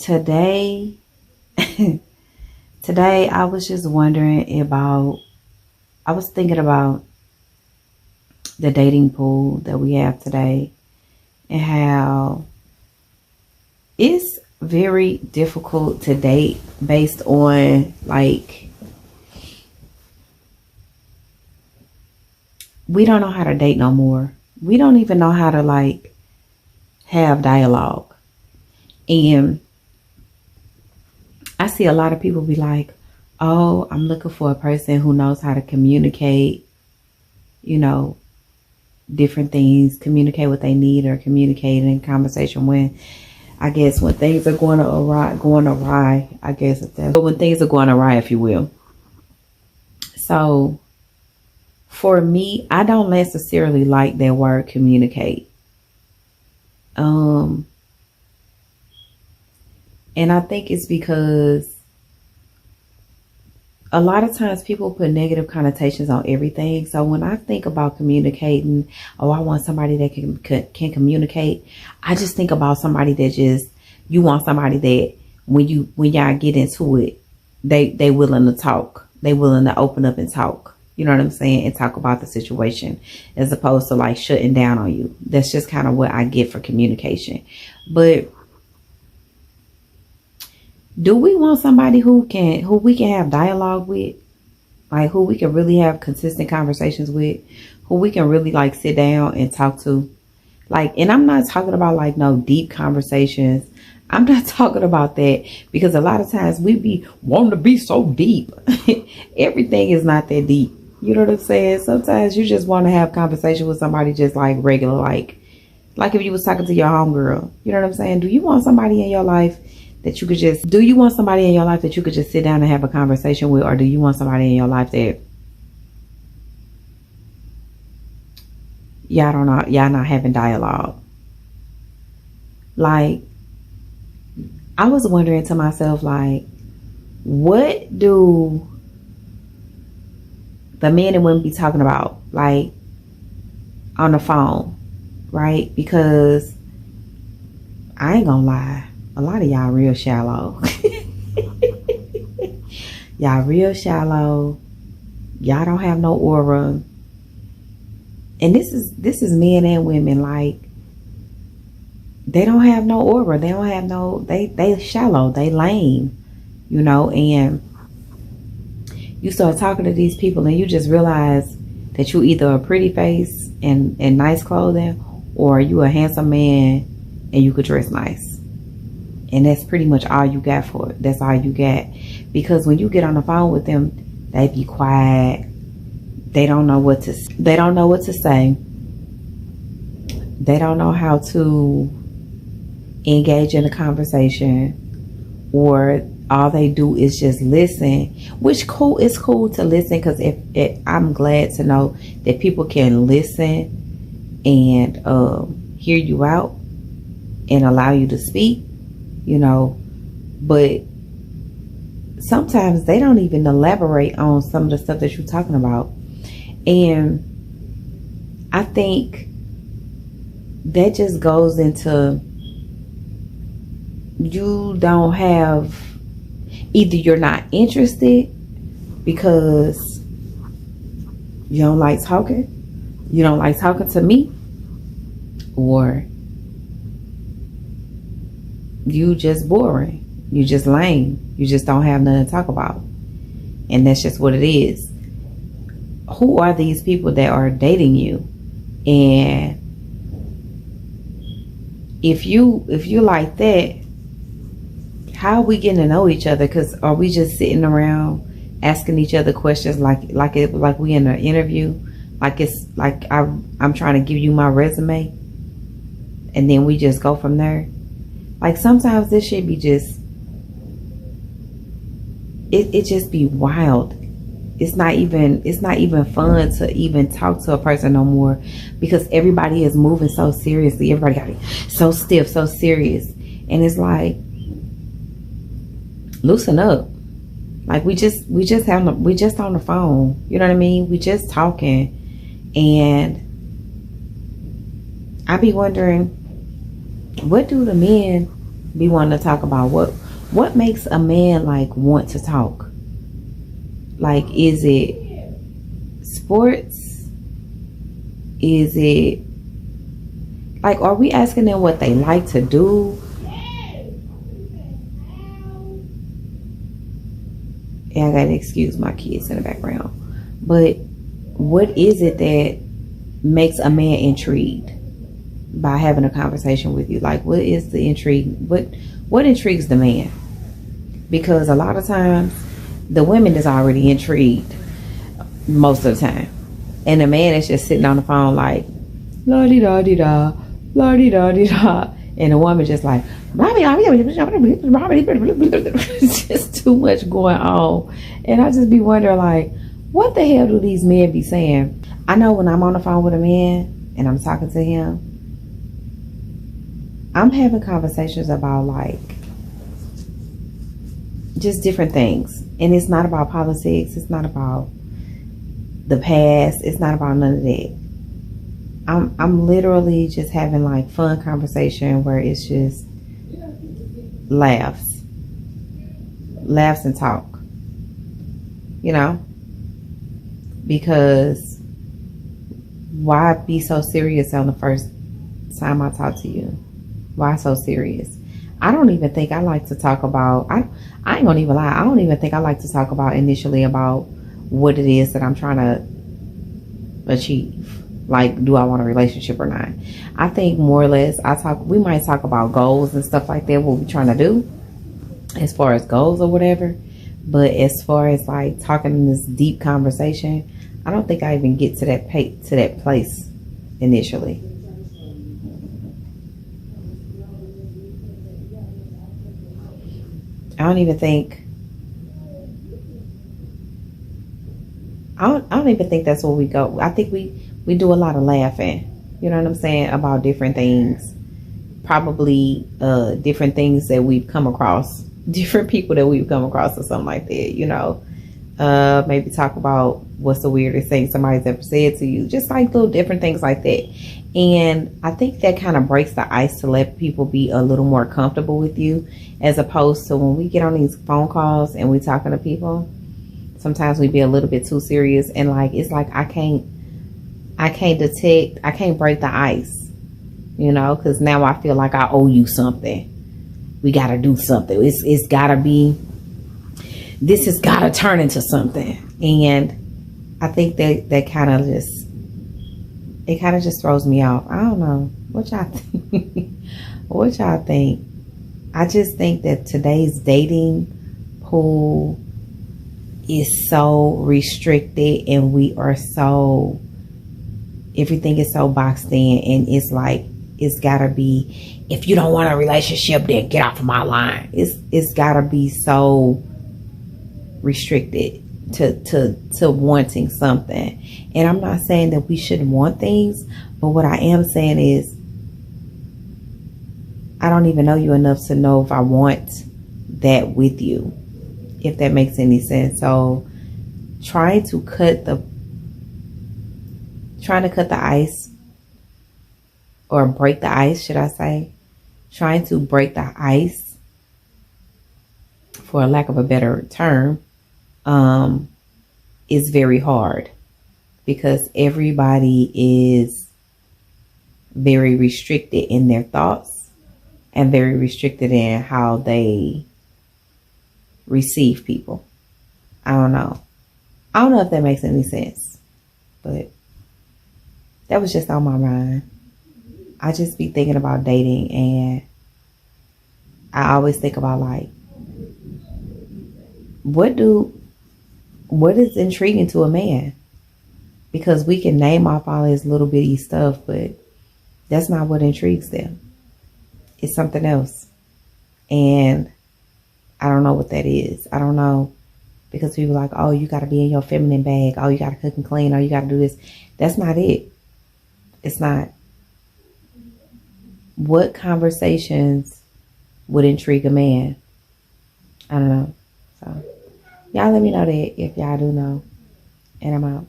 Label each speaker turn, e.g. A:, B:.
A: Today, today I was just wondering about, I was thinking about the dating pool that we have today and how it's very difficult to date based on like, we don't know how to date no more. We don't even know how to like have dialogue. And I see a lot of people be like, oh, I'm looking for a person who knows how to communicate, you know, different things, communicate what they need or communicate in conversation when, I guess, when things are going awry, I guess, but when things are going awry, if you will. So for me, I don't necessarily like that word communicate. And I think it's because a lot of times people put negative connotations on everything. So when I think about communicating, oh, I want somebody that can communicate, I just think about somebody that just, you want somebody that when y'all get into it, they willing to talk. They willing to open up and talk. You know what I'm saying? And talk about the situation as opposed to like shutting down on you. That's just kind of what I get for communication. But do we want somebody who we can have dialogue with? Like who we can really have consistent conversations with? Who we can really like sit down and talk to? Like, and I'm not talking about like no deep conversations. I'm not talking about that because a lot of times we be wanting to be so deep. Everything is not that deep. You know what I'm saying? Sometimes you just want to have conversation with somebody just like regular, like if you was talking to your homegirl. You know what I'm saying? Do you want somebody in your life that you could just, do you want somebody in your life that you could just sit down and have a conversation with? Or do you want somebody in your life that y'all not having dialogue? Like, I was wondering to myself, like, what do the men and women be talking about, like, on the phone, right? Because I ain't gonna lie, a lot of y'all real shallow. Y'all real shallow. Y'all don't have no aura. And this is men and women, like, they don't have no aura. They don't have no, they shallow, they lame, you know. And you start talking to these people and you just realize that you either a pretty face and nice clothing, or you a handsome man and you could dress nice. And that's pretty much all you got for it. That's all you got. Because when you get on the phone with them, they be quiet. They don't know what to say. They don't know how to engage in a conversation, or all they do is just listen, which it's cool to listen, because if I'm glad to know that people can listen and hear you out and allow you to speak, you know. But sometimes they don't even elaborate on some of the stuff that you're talking about. And I think that just goes into, you don't have, either you're not interested because you don't like talking to me, or you just boring, you just lame, you just don't have nothing to talk about. And that's just what it is. Who are these people that are dating you? And if you like that, how are we getting to know each other? Because are we just sitting around asking each other questions like we in an interview? Like it's like I'm trying to give you my resume and then we just go from there. Like sometimes this shit be just, it just be wild. It's not even fun to even talk to a person no more, because everybody is moving so seriously. Everybody got it so stiff, so serious. And it's like, loosen up. Like we just on the phone. You know what I mean? We just talking. And I be wondering, what do the men be wanting to talk about what makes a man like want to talk. Like, is it sports? Is it like, are we asking them what they like to do? Yeah, I gotta excuse my kids in the background. But what is it that makes a man intrigued by having a conversation with you? Like, what is the intrigue? What intrigues the man? Because a lot of times the women is already intrigued most of the time, and the man is just sitting on the phone like la di da di da, la di da di da, and the woman just like it's just too much going on. And I just be wondering, like, what the hell do these men be saying? I know when I'm on the phone with a man and I'm talking to him, I'm having conversations about like just different things. And it's not about politics. It's not about the past. It's not about none of that. I'm literally just having like fun conversation where it's just laughs and talk, you know, because why be so serious on the first time I talk to you? Why so serious? I don't even think I like to talk about, I ain't gonna even lie, I don't even think I like to talk about initially about what it is that I'm trying to achieve. Like, do I want a relationship or not? I think more or less we might talk about goals and stuff like that, what we're trying to do as far as goals or whatever. But as far as like talking in this deep conversation, I don't think I even get to that place initially. I don't even think that's where we go. I think we do a lot of laughing, you know what I'm saying, about different things. Probably different things that we've come across, different people that we've come across or something like that, you know. Maybe talk about what's the weirdest thing somebody's ever said to you. Just like little different things like that. And I think that kind of breaks the ice to let people be a little more comfortable with you, as opposed to when we get on these phone calls and we talking to people, sometimes we be a little bit too serious, and like it's like I can't break the ice, you know, because now I feel like I owe you something. We got to do something. It's got to be, this has got to turn into something. And I think that kind of just throws me off. I don't know what y'all think. What y'all think? I just think that today's dating pool is so restricted, and everything is so boxed in, and it's like, it's gotta be, if you don't want a relationship, then get off of my line. It's gotta be so restricted to wanting something. And I'm not saying that we shouldn't want things, but what I am saying is, I don't even know you enough to know if I want that with you, if that makes any sense. So trying to cut the ice, or break the ice, should I say? Trying to break the ice, for a lack of a better term, is very hard, because everybody is very restricted in their thoughts and very restricted in how they receive people. I don't know if that makes any sense, but that was just on my mind. I just be thinking about dating, and I always think about like, what is intriguing to a man? Because we can name off all this little bitty stuff, but that's not what intrigues them. It's something else. And I don't know what that is. I don't know, because people are like, oh, you got to be in your feminine bag. Oh, you got to cook and clean. Oh, you got to do this. That's not it. It's not. What conversations would intrigue a man? I don't know. So y'all let me know that if y'all do know. And I'm out.